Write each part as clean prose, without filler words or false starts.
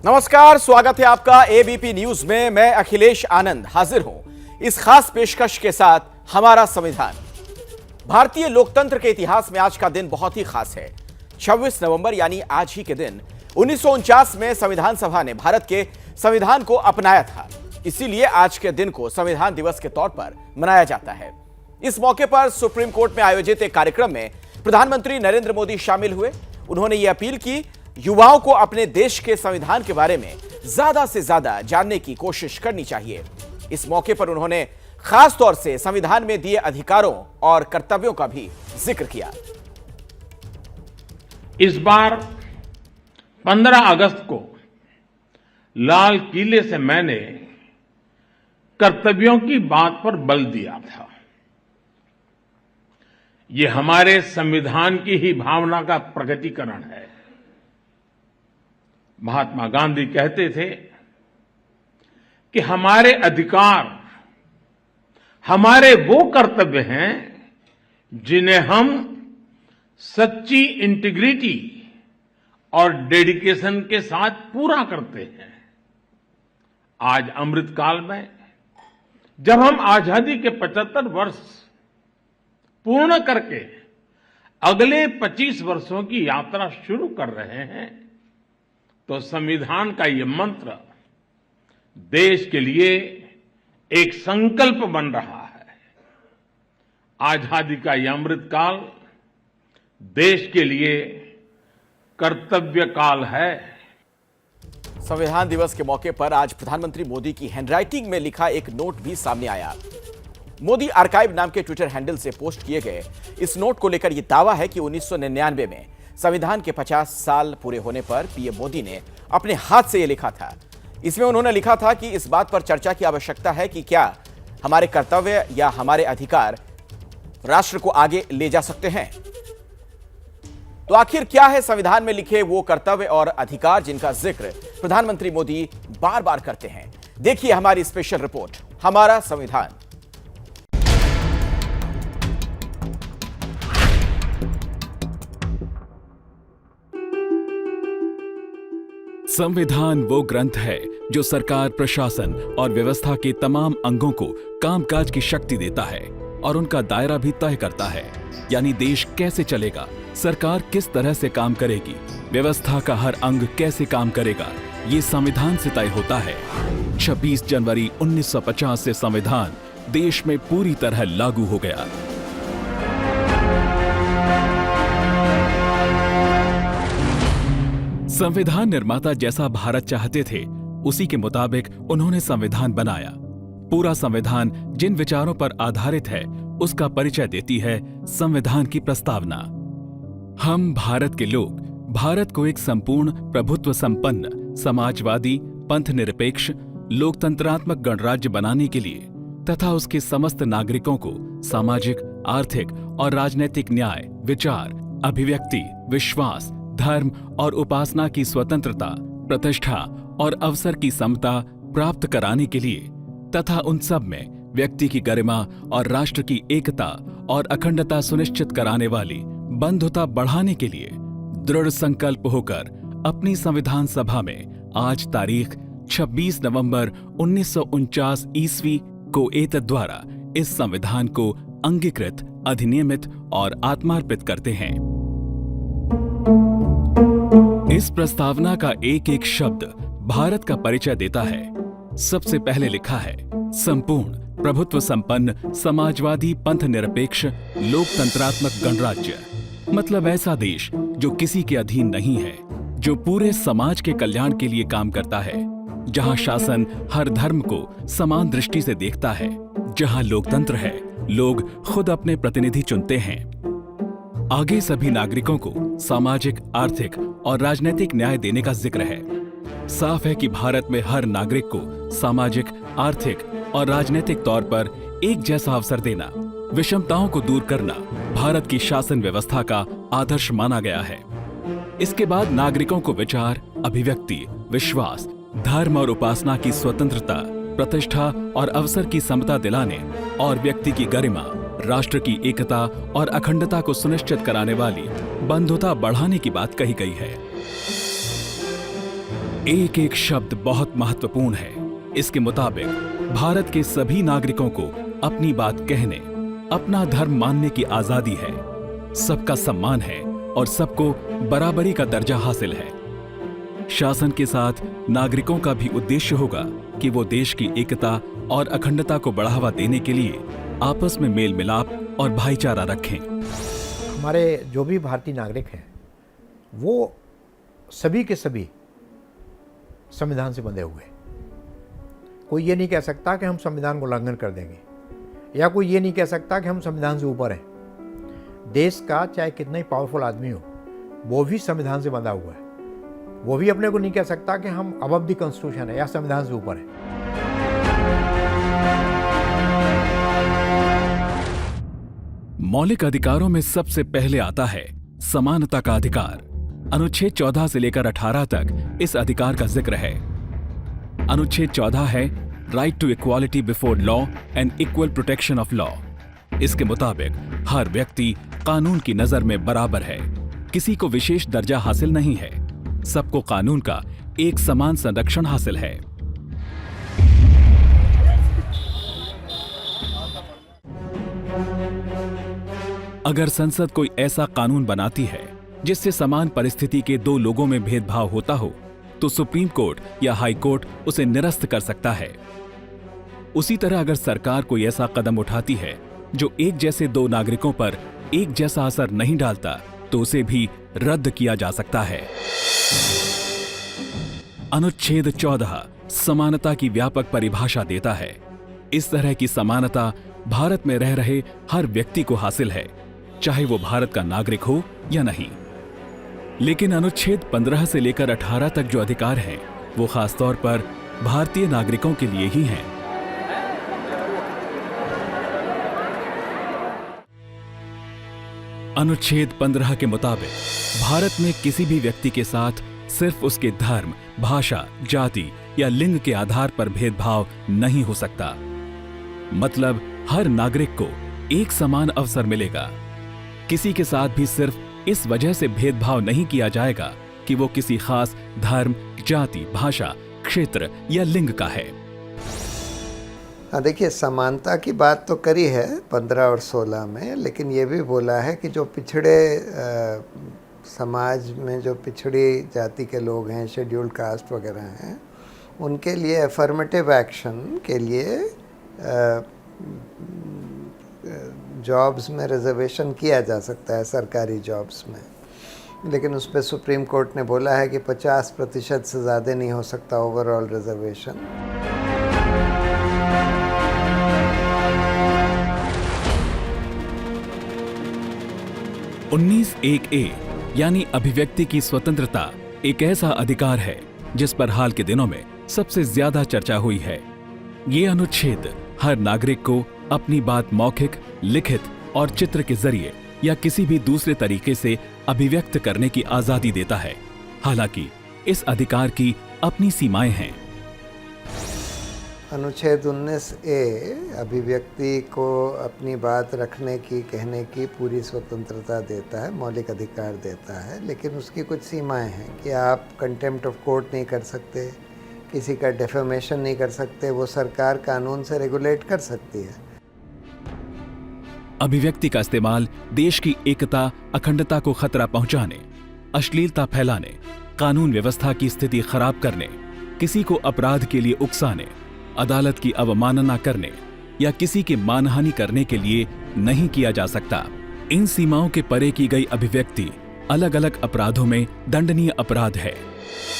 नमस्कार, स्वागत है आपका एबीपी न्यूज में। मैं अखिलेश आनंद हाजिर हूं इस खास पेशकश के साथ। हमारा संविधान। भारतीय लोकतंत्र के इतिहास में आज का दिन बहुत ही खास है। 26 नवंबर यानी आज ही के दिन 1949 में संविधान सभा ने भारत के संविधान को अपनाया था। इसीलिए आज के दिन को संविधान दिवस के तौर पर मनाया जाता है। इस मौके पर सुप्रीम कोर्ट में आयोजित एक कार्यक्रम में प्रधानमंत्री नरेंद्र मोदी शामिल हुए। उन्होंने ये अपील की, युवाओं को अपने देश के संविधान के बारे में ज्यादा से ज्यादा जानने की कोशिश करनी चाहिए। इस मौके पर उन्होंने खास तौर से संविधान में दिए अधिकारों और कर्तव्यों का भी जिक्र किया। इस बार 15 अगस्त को लाल किले से मैंने कर्तव्यों की बात पर बल दिया था। ये हमारे संविधान की ही भावना का प्रकटीकरण है। महात्मा गांधी कहते थे कि हमारे अधिकार हमारे वो कर्तव्य हैं जिन्हें हम सच्ची इंटीग्रिटी और डेडिकेशन के साथ पूरा करते हैं। आज अमृतकाल में जब हम आजादी के 75 वर्ष पूर्ण करके अगले 25 वर्षों की यात्रा शुरू कर रहे हैं, तो संविधान का ये मंत्र देश के लिए एक संकल्प बन रहा है। आजादी का यह अमृतकाल देश के लिए कर्तव्य काल है। संविधान दिवस के मौके पर आज प्रधानमंत्री मोदी की हैंडराइटिंग में लिखा एक नोट भी सामने आया। मोदी आर्काइव नाम के ट्विटर हैंडल से पोस्ट किए गए इस नोट को लेकर यह दावा है कि 1999 में संविधान के 50 साल पूरे होने पर पीएम मोदी ने अपने हाथ से यह लिखा था। इसमें उन्होंने लिखा था कि इस बात पर चर्चा की आवश्यकता है कि क्या हमारे कर्तव्य या हमारे अधिकार राष्ट्र को आगे ले जा सकते हैं। तो आखिर क्या है संविधान में लिखे वो कर्तव्य और अधिकार जिनका जिक्र प्रधानमंत्री मोदी बार बार करते हैं? देखिए हमारी स्पेशल रिपोर्ट, हमारा संविधान। संविधान वो ग्रंथ है जो सरकार, प्रशासन और व्यवस्था के तमाम अंगों को कामकाज की शक्ति देता है और उनका दायरा भी तय करता है। यानी देश कैसे चलेगा, सरकार किस तरह से काम करेगी, व्यवस्था का हर अंग कैसे काम करेगा, ये संविधान से तय होता है। 26 जनवरी 1950 से संविधान देश में पूरी तरह लागू हो गया। संविधान निर्माता जैसा भारत चाहते थे उसी के मुताबिक उन्होंने संविधान बनाया। पूरा संविधान जिन विचारों पर आधारित है उसका परिचय देती है संविधान की प्रस्तावना। हम भारत के लोग भारत को एक संपूर्ण प्रभुत्व संपन्न समाजवादी पंथ निरपेक्ष लोकतंत्रात्मक गणराज्य बनाने के लिए तथा उसके समस्त नागरिकों को सामाजिक, आर्थिक और राजनीतिक न्याय, विचार, अभिव्यक्ति, विश्वास, धर्म और उपासना की स्वतंत्रता, प्रतिष्ठा और अवसर की समता प्राप्त कराने के लिए तथा उन सब में व्यक्ति की गरिमा और राष्ट्र की एकता और अखंडता सुनिश्चित कराने वाली बंधुता बढ़ाने के लिए दृढ़ संकल्प होकर अपनी संविधान सभा में आज तारीख 26 नवंबर 1949 ईस्वी को एतद द्वारा इस संविधान को अंगीकृत, अधिनियमित और आत्मार्पित करते हैं। इस प्रस्तावना का एक एक शब्द भारत का परिचय देता है। सबसे पहले लिखा है संपूर्ण प्रभुत्व संपन्न समाजवादी पंथ निरपेक्ष लोकतंत्रात्मक गणराज्य। मतलब ऐसा देश जो किसी के अधीन नहीं है, जो पूरे समाज के कल्याण के लिए काम करता है, जहां शासन हर धर्म को समान दृष्टि से देखता है, जहां लोकतंत्र है, लोग खुद अपने प्रतिनिधि चुनते हैं। आगे सभी नागरिकों को सामाजिक, आर्थिक और राजनीतिक न्याय देने का जिक्र है। साफ है कि भारत में हर नागरिक को सामाजिक, आर्थिक और राजनीतिक तौर पर एक जैसा अवसर देना, विषमताओं को दूर करना भारत की शासन व्यवस्था का आदर्श माना गया है। इसके बाद नागरिकों को विचार, अभिव्यक्ति, विश्वास, धर्म और उपासना की स्वतंत्रता, प्रतिष्ठा और अवसर की समता दिलाने और व्यक्ति की गरिमा, राष्ट्र की एकता और अखंडता को सुनिश्चित कराने वाली बंधुता बढ़ाने की बात कही गई है। एक एक शब्द बहुत महत्वपूर्ण है। इसके मुताबिक भारत के सभी नागरिकों को अपनी बात कहने, अपना धर्म मानने की आजादी है। सबका सम्मान है और सबको बराबरी का दर्जा हासिल है। शासन के साथ नागरिकों का भी उद्देश्य होगा कि वो देश की एकता और अखंडता को बढ़ावा देने के लिए आपस में मेल मिलाप और भाईचारा रखें। हमारे जो भी भारतीय नागरिक हैं वो सभी के सभी संविधान से बंधे हुए हैं। कोई ये नहीं कह सकता कि हम संविधान को उल्लंघन कर देंगे, या कोई ये नहीं कह सकता कि हम संविधान से ऊपर हैं। देश का चाहे कितना ही पावरफुल आदमी हो, वो भी संविधान से बंधा हुआ है। वो भी अपने को नहीं कह सकता कि हम अबव द कॉन्स्टिट्यूशन है या संविधान से ऊपर है। मौलिक अधिकारों में सबसे पहले आता है समानता का अधिकार। अनुच्छेद 14 से लेकर 18 तक इस अधिकार का जिक्र है। अनुच्छेद 14 है right to equality before law and equal protection of law. इसके मुताबिक हर व्यक्ति कानून की नजर में बराबर है, किसी को विशेष दर्जा हासिल नहीं है, सबको कानून का एक समान संरक्षण हासिल है। अगर संसद कोई ऐसा कानून बनाती है जिससे समान परिस्थिति के दो लोगों में भेदभाव होता हो, तो सुप्रीम कोर्ट या हाई कोर्ट उसे निरस्त कर सकता है। उसी तरह अगर सरकार कोई ऐसा कदम उठाती है जो एक जैसे दो नागरिकों पर एक जैसा असर नहीं डालता, तो उसे भी रद्द किया जा सकता है। अनुच्छेद 14 समानता की व्यापक परिभाषा देता है। इस तरह की समानता भारत में रह रहे हर व्यक्ति को हासिल है, चाहे वो भारत का नागरिक हो या नहीं। लेकिन अनुच्छेद 15 से लेकर 18 तक जो अधिकार हैं, वो खासतौर पर भारतीय नागरिकों के लिए ही हैं। अनुच्छेद 15 के मुताबिक भारत में किसी भी व्यक्ति के साथ सिर्फ उसके धर्म, भाषा, जाति या लिंग के आधार पर भेदभाव नहीं हो सकता। मतलब हर नागरिक को एक समान अवसर मिलेगा। किसी के साथ भी सिर्फ इस वजह से भेदभाव नहीं किया जाएगा कि वो किसी खास धर्म, जाति, भाषा, क्षेत्र या लिंग का है। देखिए, समानता की बात तो करी है 15 और 16 में, लेकिन ये भी बोला है कि जो पिछड़े समाज में जो पिछड़ी जाति के लोग हैं, शेड्यूल्ड कास्ट वगैरह हैं, उनके लिए अफर्मेटिव एक्शन के लिए जॉब्स में रिजर्वेशन किया जा सकता है, सरकारी जॉब्स में। लेकिन उस पर सुप्रीम कोर्ट ने बोला है कि 50% से ज़्यादा नहीं हो सकता ओवरऑल रिजर्वेशन। (19(1)(a) यानी अभिव्यक्ति की स्वतंत्रता एक ऐसा अधिकार है जिस पर हाल के दिनों में सबसे ज्यादा चर्चा हुई है। ये अनुच्छेद हर नागरिक को अपनी बात मौखिक, लिखित और चित्र के जरिए या किसी भी दूसरे तरीके से अभिव्यक्त करने की आजादी देता है। हालांकि इस अधिकार की अपनी सीमाएं हैं। अनुच्छेद 19(a) अभिव्यक्ति को अपनी बात रखने की, कहने की पूरी स्वतंत्रता देता है, मौलिक अधिकार देता है, लेकिन उसकी कुछ सीमाएं हैं कि आप कंटेम्प्ट ऑफ कोर्ट नहीं कर सकते, किसी का डेफेमेशन नहीं कर सकते, वो सरकार कानून से रेगुलेट कर सकती है। अभिव्यक्ति का इस्तेमाल देश की एकता, अखंडता को खतरा पहुंचाने, अश्लीलता फैलाने, कानून व्यवस्था की स्थिति खराब करने, किसी को अपराध के लिए उकसाने, अदालत की अवमानना करने या किसी की मानहानि करने के लिए नहीं किया जा सकता। इन सीमाओं के परे की गई अभिव्यक्ति अलग अलग अपराधों में दंडनीय अपराध है।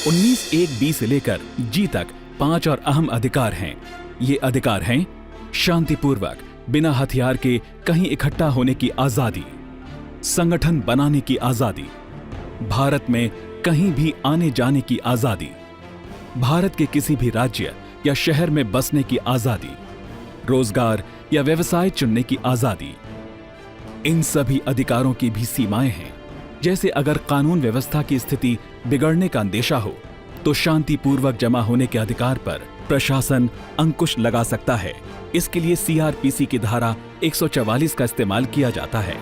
19(1)(b) से लेकर (g) तक 5 और अहम अधिकार हैं। ये अधिकार हैं: शांतिपूर्वक बिना हथियार के कहीं इकट्ठा होने की आजादी, संगठन बनाने की आजादी, भारत में कहीं भी आने जाने की आजादी, भारत के किसी भी राज्य या शहर में बसने की आजादी, रोजगार या व्यवसाय चुनने की आजादी। इन सभी अधिकारों की भी सीमाएं हैं। जैसे अगर कानून व्यवस्था की स्थिति बिगड़ने का अंदेशा हो, तो शांतिपूर्वक जमा होने के अधिकार पर प्रशासन अंकुश लगा सकता है। इसके लिए CRPC की धारा 144 का इस्तेमाल किया जाता है।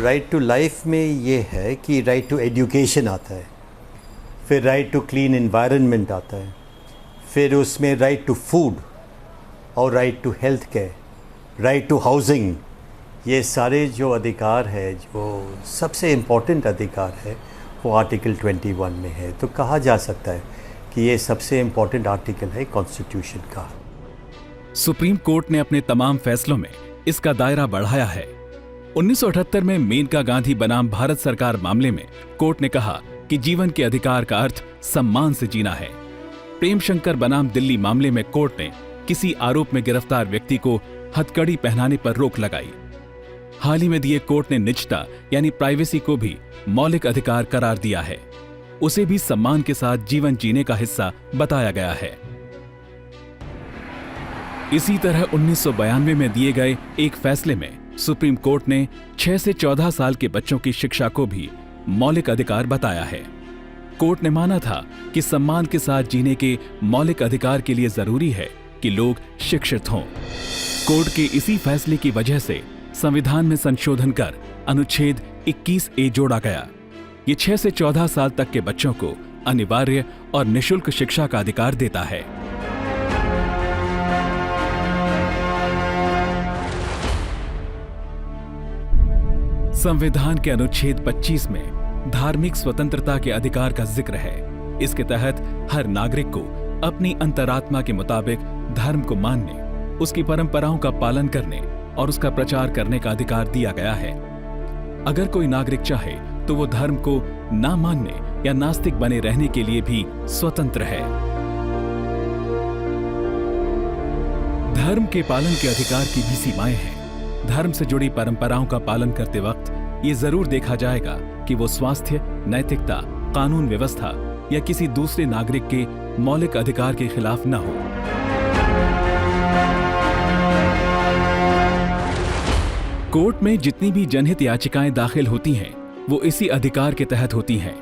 राइट टू लाइफ में ये है कि राइट टू एजुकेशन आता है, फिर राइट टू क्लीन एनवायरनमेंट आता है, फिर उसमें राइट टू फूड और right to health care, right to housing. ये सारे जो अधिकार है, जो सबसे इम्पोर्टेंट अधिकार है, वो आर्टिकल 21 में है। तो कहा जा सकता है कि ये सबसे इम्पोर्टेंट आर्टिकल है कॉन्स्टिट्यूशन का। सुप्रीम कोर्ट ने अपने तमाम फैसलों में इसका दायरा बढ़ाया है। 1978 में मेनका गांधी बनाम भारत सरकार मामले में कोर्ट ने कहा कि जीवन के अधिकार का अर्थ सम्मान से जीना है। प्रेम शंकर बनाम दिल्ली मामले में कोर्ट ने किसी आरोप में गिरफ्तार व्यक्ति को हथकड़ी पहनाने पर रोक लगाई। हाल ही में दिए कोर्ट ने निजता यानी प्राइवेसी को भी मौलिक अधिकार करार दिया है। उसे भी सम्मान के साथ जीवन जीने का हिस्सा बताया गया है। इसी तरह 1992 में दिए गए एक फैसले में सुप्रीम कोर्ट ने 6 से 14 साल के बच्चों की शिक्षा को भी मौलिक अधिकार बताया है। कोर्ट ने माना था कि सम्मान के साथ जीने के मौलिक अधिकार के लिए जरूरी है कि लोग शिक्षित हों। कोर्ट के इसी फैसले की वजह से संविधान में संशोधन कर अनुच्छेद 21A जोड़ा गया। ये 6 से 14 साल तक के बच्चों को अनिवार्य और निःशुल्क शिक्षा का अधिकार देता है। संविधान के अनुच्छेद 25 में धार्मिक स्वतंत्रता के अधिकार का जिक्र है। इसके तहत हर नागरिक को अपनी अंतरात्मा के मुताबिक धर्म को मानने, उसकी परंपराओं का पालन करने और उसका प्रचार करने का अधिकार दिया गया है। अगर कोई नागरिक चाहे तो वो धर्म को ना मानने या नास्तिक बने रहने के लिए भी स्वतंत्र है। धर्म के पालन के अधिकार की भी सीमाएं हैं। धर्म से जुड़ी परंपराओं का पालन करते वक्त ये जरूर देखा जाएगा कि वो स्वास्थ्य, नैतिकता, कानून व्यवस्था या किसी दूसरे नागरिक के मौलिक अधिकार के खिलाफ न हो। कोर्ट में जितनी भी जनहित याचिकाएं दाखिल होती हैं, वो इसी अधिकार के तहत होती हैं।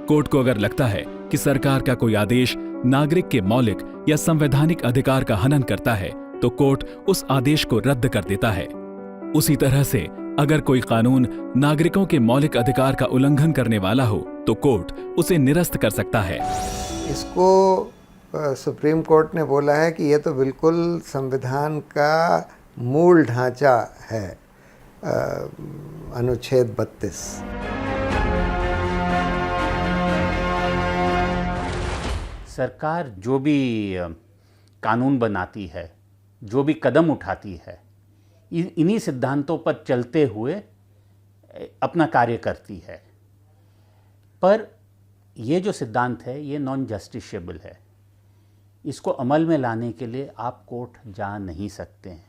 कोर्ट को अगर लगता है कि सरकार का कोई आदेश नागरिक के मौलिक या संवैधानिक अधिकार का हनन करता है, तो कोर्ट उस आदेश को रद्द कर देता है। उसी तरह से अगर कोई कानून नागरिकों के मौलिक अधिकार का उल्लंघन करने वाला हो, तो कोर्ट उसे निरस्त कर सकता है। इसको सुप्रीम कोर्ट ने बोला है कि ये तो बिल्कुल संविधान का मूल ढांचा है, अनुच्छेद 32। सरकार जो भी कानून बनाती है, जो भी कदम उठाती है, इन्हीं सिद्धांतों पर चलते हुए अपना कार्य करती है। पर ये जो सिद्धांत है ये नॉन जस्टिसेबल है। इसको अमल में लाने के लिए आप कोर्ट जा नहीं सकते हैं।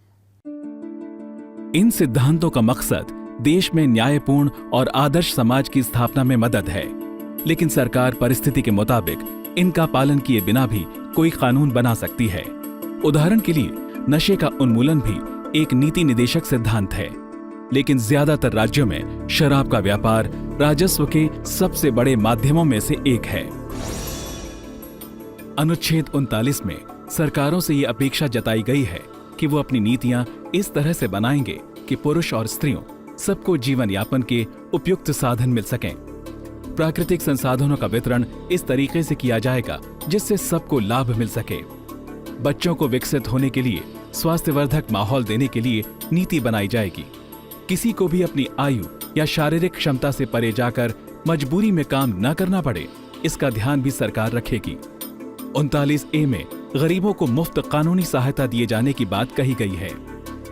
इन सिद्धांतों का मकसद देश में न्यायपूर्ण और आदर्श समाज की स्थापना में मदद है, लेकिन सरकार परिस्थिति के मुताबिक इनका पालन किए बिना भी कोई कानून बना सकती है। उदाहरण के लिए नशे का उन्मूलन भी एक नीति निदेशक सिद्धांत है, लेकिन ज्यादातर राज्यों में शराब का व्यापार राजस्व के सबसे बड़े माध्यमों में से एक है। अनुच्छेद 39 में सरकारों से ये अपेक्षा जताई गई है कि वो अपनी नीतियां इस तरह से बनाएंगे कि पुरुष और स्त्रियों सबको जीवन यापन के उपयुक्त साधन मिल सकें। प्राकृतिक संसाधनों का वितरण इस तरीके से किया जाएगा जिससे सबको लाभ मिल सके। बच्चों को विकसित होने के लिए स्वास्थ्यवर्धक माहौल देने के लिए नीति बनाई जाएगी। किसी को भी अपनी आयु या शारीरिक क्षमता से परे जाकर मजबूरी में काम न करना पड़े, इसका ध्यान भी सरकार रखेगी। 39A में गरीबों को मुफ्त कानूनी सहायता दिए जाने की बात कही गई है।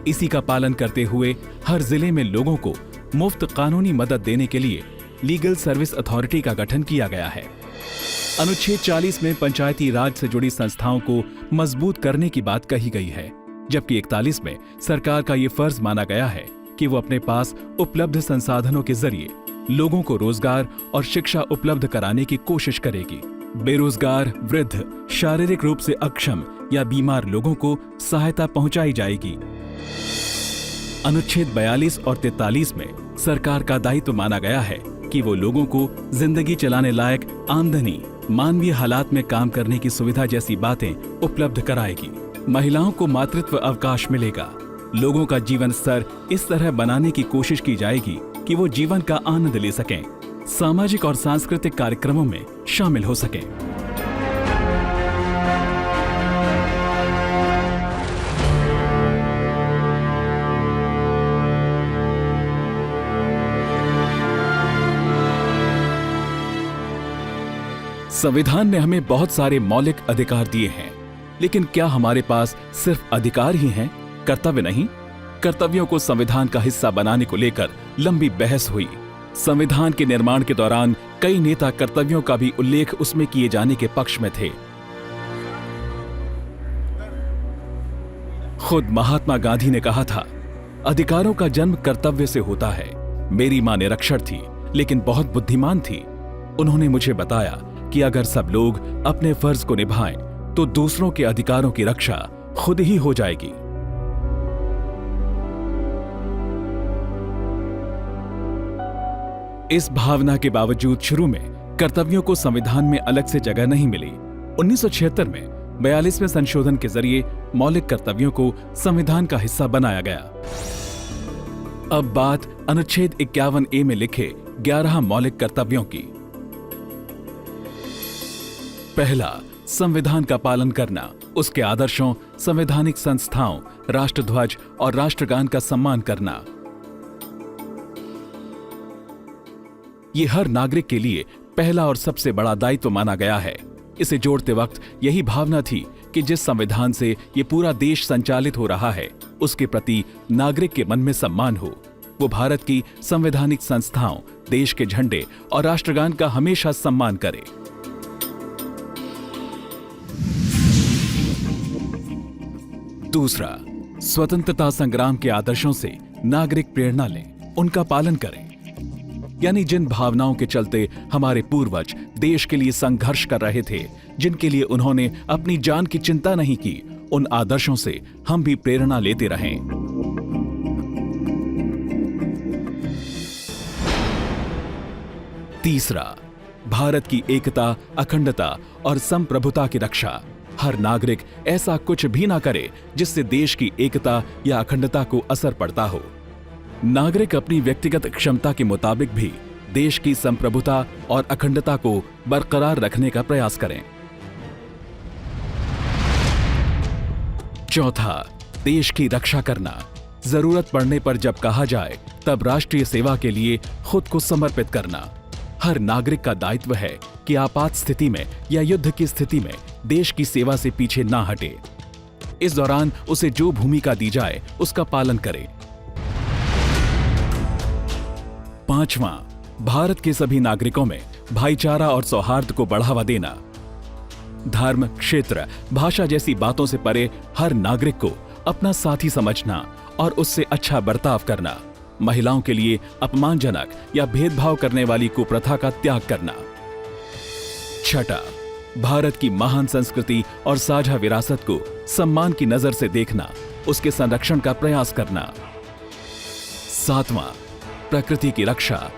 इसी का पालन करते हुए हर जिले में लोगों को मुफ्त कानूनी मदद देने के लिए लीगल सर्विस अथॉरिटी का गठन किया गया है। अनुच्छेद 40 में पंचायती राज से जुड़ी संस्थाओं को मजबूत करने की बात कही गई है, जबकि 41 में सरकार का ये फर्ज माना गया है कि वो अपने पास उपलब्ध संसाधनों के जरिए लोगों को रोजगार और शिक्षा उपलब्ध कराने की कोशिश करेगी। बेरोजगार, वृद्ध, शारीरिक रूप से अक्षम या बीमार लोगों को सहायता पहुंचाई जाएगी। अनुच्छेद 42 और 43 में सरकार का दायित्व माना गया है कि वो लोगों को जिंदगी चलाने लायक आमदनी, मानवीय हालात में काम करने की सुविधा जैसी बातें उपलब्ध कराएगी। महिलाओं को मातृत्व अवकाश मिलेगा। लोगों का जीवन स्तर इस तरह बनाने की कोशिश की जाएगी कि वो जीवन का आनंद ले सकें, सामाजिक और सांस्कृतिक कार्यक्रमों में शामिल हो सकें। संविधान ने हमें बहुत सारे मौलिक अधिकार दिए हैं, लेकिन क्या हमारे पास सिर्फ अधिकार ही हैं, कर्तव्य नहीं? कर्तव्यों को संविधान का हिस्सा बनाने को लेकर लंबी बहस हुई। संविधान के निर्माण के दौरान कई नेता कर्तव्यों का भी उल्लेख उसमें किए जाने के पक्ष में थे। खुद महात्मा गांधी ने कहा था, अधिकारों का जन्म कर्तव्य से होता है। मेरी मां निरक्षर थी, लेकिन बहुत बुद्धिमान थी। उन्होंने मुझे बताया कि अगर सब लोग अपने फर्ज को निभाएं, तो दूसरों के अधिकारों की रक्षा खुद ही हो जाएगी। इस भावना के बावजूद शुरू में कर्तव्यों को संविधान में अलग से जगह नहीं मिली। 1976 में 42वें संशोधन के जरिए मौलिक कर्तव्यों को संविधान का हिस्सा बनाया गया। अब बात अनुच्छेद 51A में लिखे 11 मौलिक कर्तव्यों की। पहला, संविधान का पालन करना, उसके आदर्शों, संवैधानिक संस्थाओं, राष्ट्रध्वज और राष्ट्रगान का सम्मान करना। ये हर नागरिक के लिए पहला और सबसे बड़ा दायित्व माना गया है। इसे जोड़ते वक्त यही भावना थी कि जिस संविधान से ये पूरा देश संचालित हो रहा है, उसके प्रति नागरिक के मन में सम्मान हो। वो भारत की संवैधानिक संस्थाओं, देश के झंडे और राष्ट्रगान का हमेशा सम्मान करे। दूसरा, स्वतंत्रता संग्राम के आदर्शों से नागरिक प्रेरणा लें, उनका पालन करें। यानी जिन भावनाओं के चलते हमारे पूर्वज देश के लिए संघर्ष कर रहे थे, जिनके लिए उन्होंने अपनी जान की चिंता नहीं की, उन आदर्शों से हम भी प्रेरणा लेते रहें। तीसरा, भारत की एकता, अखंडता और संप्रभुता की रक्षा। हर नागरिक ऐसा कुछ भी ना करे जिससे देश की एकता या अखंडता को असर पड़ता हो। नागरिक अपनी व्यक्तिगत क्षमता के मुताबिक भी देश की संप्रभुता और अखंडता को बरकरार रखने का प्रयास करें। चौथा, देश की रक्षा करना। जरूरत पड़ने पर जब कहा जाए, तब राष्ट्रीय सेवा के लिए खुद को समर्पित करना। हर नागरिक का दायित्व है कि आपात स्थिति में या युद्ध की स्थिति में देश की सेवा से पीछे ना हटे। इस दौरान उसे जो भूमिका दी जाए, उसका पालन करे। पांचवां, भारत के सभी नागरिकों में भाईचारा और सौहार्द को बढ़ावा देना। धर्म, क्षेत्र, भाषा जैसी बातों से परे हर नागरिक को अपना साथी समझना और उससे अच्छा बर्ताव करना। महिलाओं के लिए अपमानजनक या भेदभाव करने वाली कुप्रथा का त्याग करना। छठा, भारत की महान संस्कृति और साझा विरासत को सम्मान की नजर से देखना, उसके संरक्षण का प्रयास करना। सातवां, प्रकृति की रक्षा।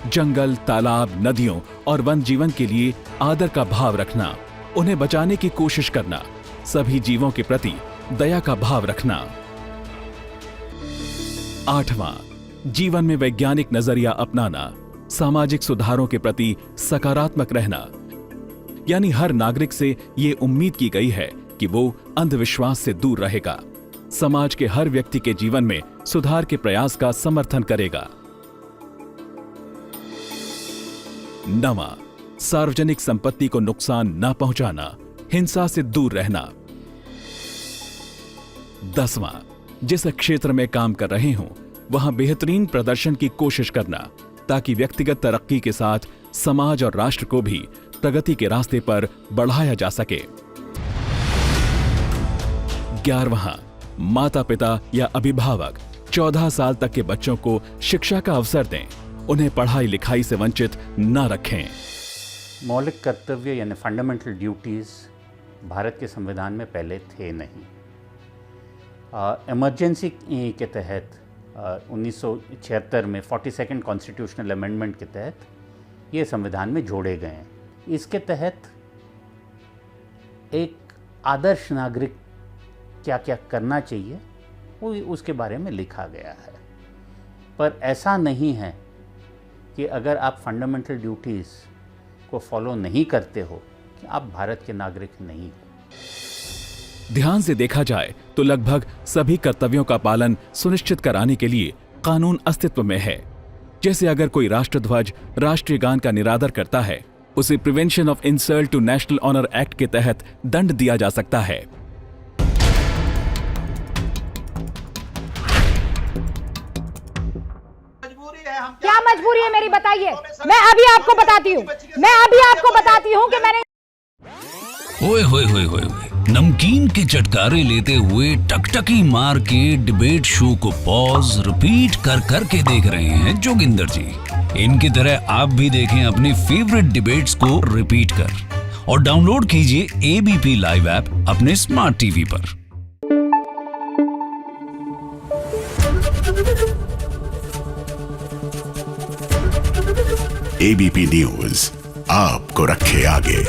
जंगल, तालाब, नदियों और वन जीवन के लिए आदर का भाव रखना, उन्हें बचाने की कोशिश करना, सभी जीवों के प्रति दया का भाव रखना। आठवां, जीवन में वैज्ञानिक नजरिया अपनाना, सामाजिक सुधारों के प्रति सकारात्मक रहना। यानी हर नागरिक से यह उम्मीद की गई है कि वो अंधविश्वास से दूर रहेगा, समाज के हर व्यक्ति के जीवन में सुधार के प्रयास का समर्थन करेगा। नवां, सार्वजनिक संपत्ति को नुकसान न पहुंचाना, हिंसा से दूर रहना। 10वां, जिस क्षेत्र में काम कर रहे हों वहां बेहतरीन प्रदर्शन की कोशिश करना, ताकि व्यक्तिगत तरक्की के साथ समाज और राष्ट्र को भी प्रगति के रास्ते पर बढ़ाया जा सके। 11वां, माता पिता या अभिभावक 14 साल तक के बच्चों को शिक्षा का अवसर दें, उन्हें पढ़ाई लिखाई से वंचित न रखें। मौलिक कर्तव्य यानी फंडामेंटल ड्यूटीज भारत के संविधान में पहले थे नहीं। इमरजेंसी के तहत 1976 में 42nd कॉन्स्टिट्यूशनल अमेंडमेंट के तहत ये संविधान में जोड़े गए हैं। इसके तहत एक आदर्श नागरिक क्या क्या करना चाहिए वो उसके बारे में लिखा गया है। पर ऐसा नहीं है कि अगर आप फंडामेंटल ड्यूटीज़ को फॉलो नहीं करते हो कि आप भारत के नागरिक नहीं हो। ध्यान से देखा जाए तो लगभग सभी कर्तव्यों का पालन सुनिश्चित कराने के लिए कानून अस्तित्व में है। जैसे अगर कोई राष्ट्रध्वज राष्ट्रीय गान का निरादर करता है, उसे prevention of insult to national honour act के तहत दंड दिया जा सकता है। क्या मजबूरी है मेरी, बताइए। मैं अभी आपको बताती हूँ कि मैंने ओए होए होए होए नमकीन के चटकारे लेते हुए टकटकी मार के डिबेट शो को पॉज रिपीट कर करके देख रहे हैं जोगिंदर जी। इनकी तरह आप भी देखें अपने फेवरेट डिबेट्स को रिपीट कर और डाउनलोड कीजिए एबीपी लाइव ऐप अपने स्मार्ट टीवी पर। एबीपी न्यूज आपको रखे आगे।